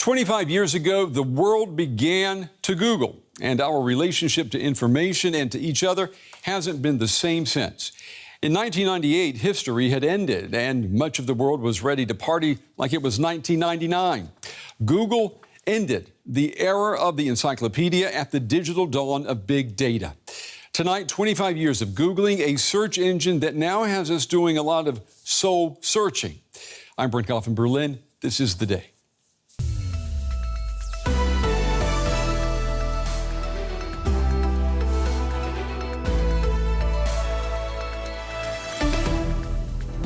25 years ago, the world began to Google, and our relationship to information and to each other hasn't been the same since. In 1998, history had ended, and much of the world was ready to party like it was 1999. Google ended the era of the encyclopedia at the digital dawn of big data. Tonight, 25 years of Googling, a search engine that now has us doing a lot of soul searching. I'm Brent, Goff in Berlin. This is The Day.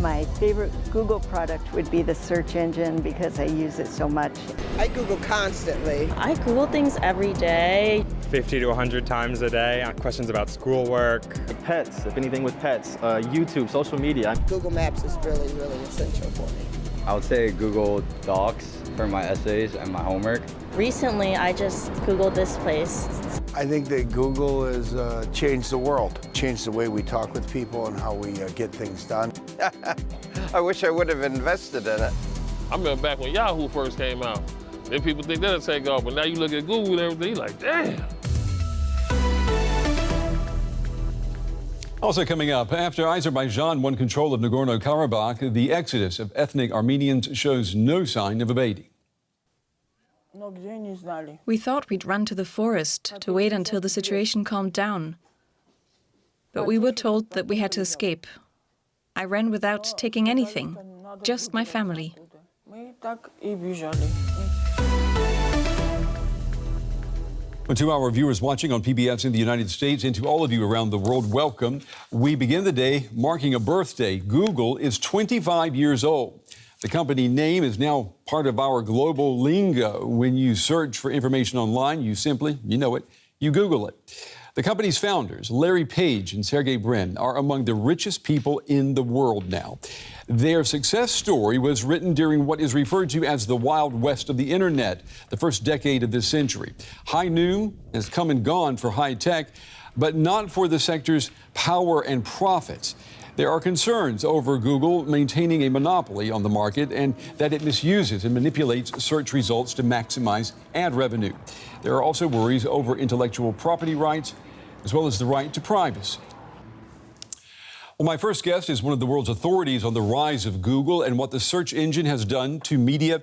My favorite Google product would be the search engine because I use it so much. I Google constantly. I Google things every day. 50 to 100 times a day. Questions about schoolwork. Pets, if anything with pets, YouTube, social media. Google Maps is really, really essential for me. I would say Google Docs for my essays and my homework. Recently, I just Googled this place. I think that Google has changed the world, changed the way we talk with people and how we get things done. I wish I would have invested in it. I remember back when Yahoo first came out. Then people think that'll take off, but now you look at Google and everything, you're like, damn. Also coming up, after Azerbaijan won control of Nagorno-Karabakh, the exodus of ethnic Armenians shows no sign of abating. We thought we'd run to the forest to wait until the situation calmed down. But we were told that we had to escape. I ran without taking anything, just my family. To our viewers watching on PBS in the United States and to all of you around the world, welcome. We begin the day marking a birthday. Google is 25 years old. The company name is now part of our global lingo. When you search for information online, you simply, you know it, you Google it. The company's founders, Larry Page and Sergey Brin, are among the richest people in the world now. Their success story was written during what is referred to as the Wild West of the Internet, the first decade of this century. High noon has come and gone for high tech, but not for the sector's power and profits. There are concerns over Google maintaining a monopoly on the market and that it misuses and manipulates search results to maximize ad revenue. There are also worries over intellectual property rights, as well as the right to privacy. Well, my first guest is one of the world's authorities on the rise of Google and what the search engine has done to media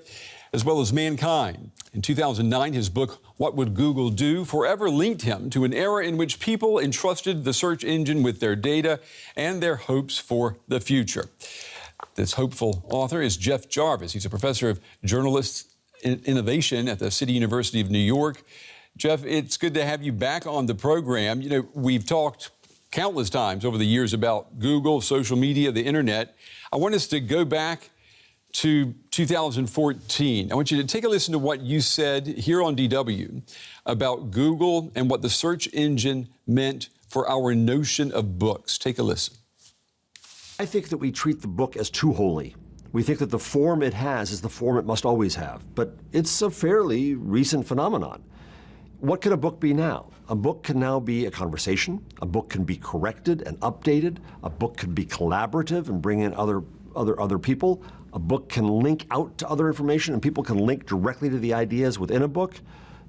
as well as mankind. In 2009, his book, What Would Google Do?, forever linked him to an era in which people entrusted the search engine with their data and their hopes for the future. This hopeful author is Jeff Jarvis. He's a professor of journalism innovation at the City University of New York. Jeff, it's good to have you back on the program. You know, we've talked countless times over the years about Google, social media, the internet. I want us to go back to 2014. I want you to take a listen to what you said here on DW about Google and what the search engine meant for our notion of books. Take a listen. I think that we treat the book as too holy. We think that the form it has is the form it must always have, but it's a fairly recent phenomenon. What can a book be now? A book can now be a conversation. A book can be corrected and updated. A book can be collaborative and bring in other people. A book can link out to other information, and people can link directly to the ideas within a book.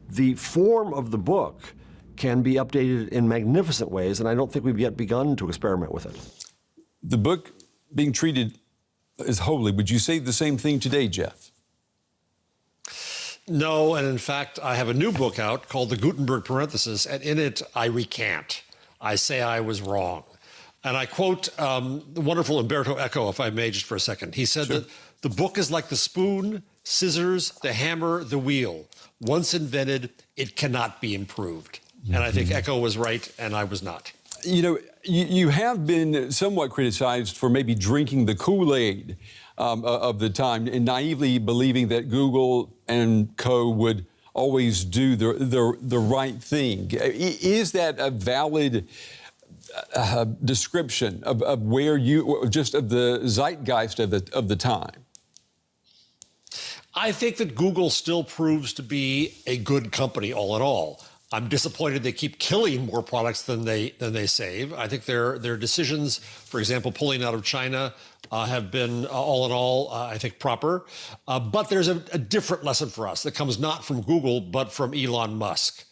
The form of the book can be updated in magnificent ways, and I don't think we've yet begun to experiment with it. The book being treated as holy, would you say the same thing today, Jeff? No, and in fact, I have a new book out called The Gutenberg Parenthesis, and in it, I recant. I say I was wrong. And I quote the wonderful Umberto Eco, if I may, just for a second. He said that the book is like the spoon, scissors, the hammer, the wheel. Once invented, it cannot be improved. And I think Eco was right, and I was not. You know, you have been somewhat criticized for maybe drinking the Kool-Aid of the time and naively believing that Google and co. would always do the right thing. Is that a valid description of where you, just of the zeitgeist of the time? I think that Google still proves to be a good company all in all. I'm disappointed they keep killing more products than they save. I think their decisions, for example, pulling out of China, have been all in all, I think, proper. But there's a different lesson for us that comes not from Google, but from Elon Musk.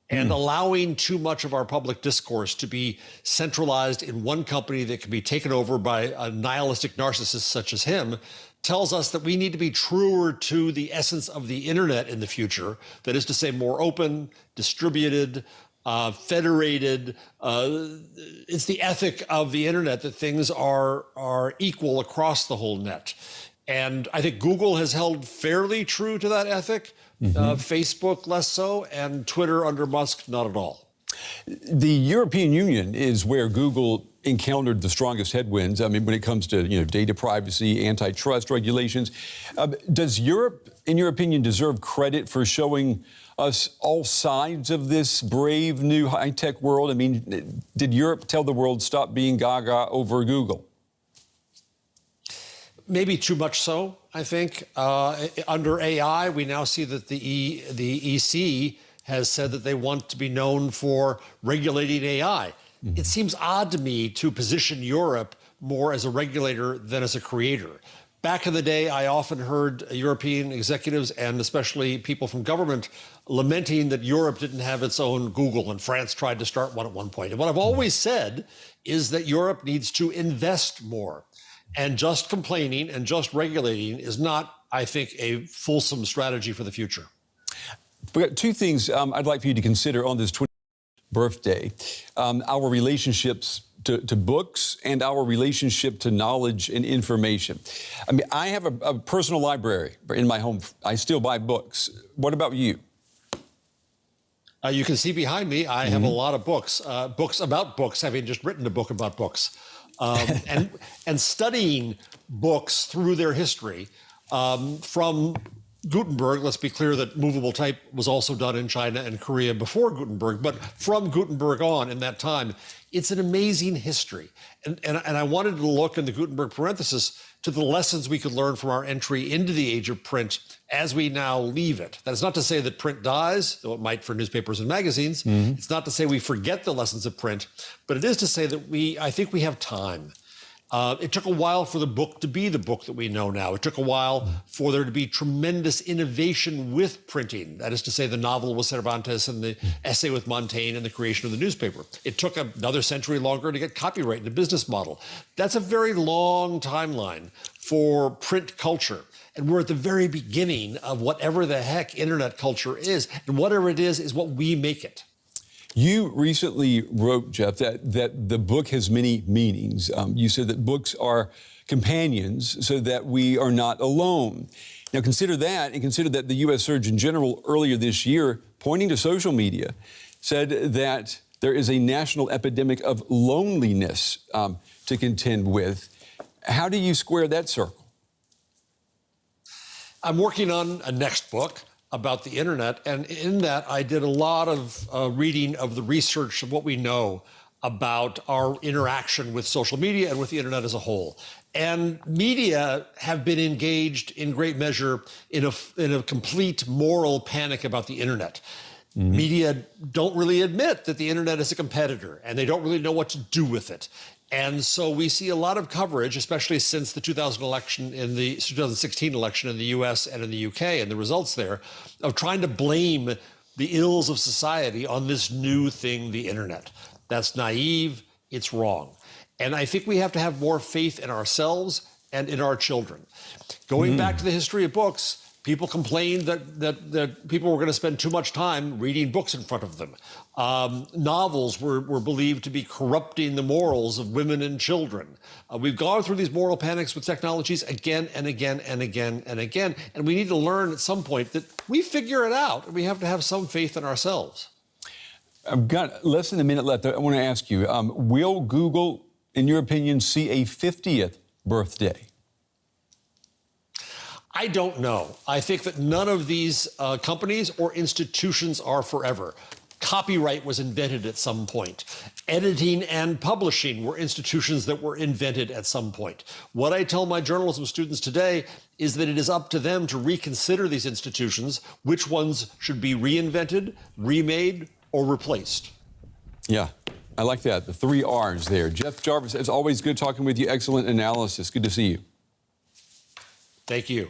And allowing too much of our public discourse to be centralized in one company that can be taken over by a nihilistic narcissist such as him tells us that we need to be truer to the essence of the internet in the future. That is to say, more open, distributed, federated. It's the ethic of the internet that things are equal across the whole net. And I think Google has held fairly true to that ethic. Facebook less so, and Twitter under Musk not at all. The European Union is where Google encountered the strongest headwinds. I mean, when it comes to data privacy, antitrust regulations, does Europe, in your opinion, deserve credit for showing us all sides of this brave new high-tech world? I mean, did Europe tell the world stop being gaga over Google? Maybe too much so, I think. Under AI, we now see that the EC has said that they want to be known for regulating AI. It seems odd to me to position Europe more as a regulator than as a creator. Back in the day, I often heard European executives and especially people from government lamenting that Europe didn't have its own Google and France tried to start one at one point. And what I've always said is that Europe needs to invest more. And just complaining and just regulating is not, I think, a fulsome strategy for the future. We've got two things I'd like for you to consider on this 20th birthday. Our relationships to books and our relationship to knowledge and information. I mean, I have a personal library in my home. I still buy books. What about you? You can see behind me, I have a lot of books, books about books, having just written a book about books. And studying books through their history from Gutenberg. Let's be clear that movable type was also done in China and Korea before Gutenberg, but from Gutenberg on in that time, it's an amazing history. And I wanted to look in the Gutenberg parenthesis to the lessons we could learn from our entry into the age of print as we now leave it. That is not to say that print dies, though it might for newspapers and magazines. It's not to say we forget the lessons of print, but it is to say that I think we have time. It took a while for the book to be the book that we know now. It took a while for there to be tremendous innovation with printing. That is to say, the novel with Cervantes and the essay with Montaigne and the creation of the newspaper. It took another century longer to get copyright and a business model. That's a very long timeline for print culture. And we're at the very beginning of whatever the heck internet culture is. And whatever it is what we make it. You recently wrote, Jeff, that the book has many meanings. You said that books are companions so that we are not alone. Now consider that, and consider that the U.S. Surgeon General earlier this year, pointing to social media, said that there is a national epidemic of loneliness to contend with. How do you square that circle? I'm working on a next book about the internet, and in that I did a lot of reading of the research of what we know about our interaction with social media and with the internet as a whole. And media have been engaged in great measure in a complete moral panic about the internet. Media don't really admit that the internet is a competitor, and they don't really know what to do with it. And so we see a lot of coverage, especially since the 2016 election in the US and in the UK and the results there, of trying to blame the ills of society on this new thing, the internet. That's naive, it's wrong. And I think we have to have more faith in ourselves and in our children. Going back to the history of books, people complained that people were going to spend too much time reading books in front of them. Novels were believed to be corrupting the morals of women and children. We've gone through these moral panics with technologies again and again and again and again. And we need to learn at some point that we figure it out, and we have to have some faith in ourselves. I've got less than a minute left. I want to ask you, will Google, in your opinion, see a 50th birthday? I don't know. I think that none of these companies or institutions are forever. Copyright was invented at some point. Editing and publishing were institutions that were invented at some point. What I tell my journalism students today is that it is up to them to reconsider these institutions, which ones should be reinvented, remade, or replaced. Yeah, I like that. The 3 R's there. Jeff Jarvis, it's always good talking with you. Excellent analysis. Good to see you. Thank you.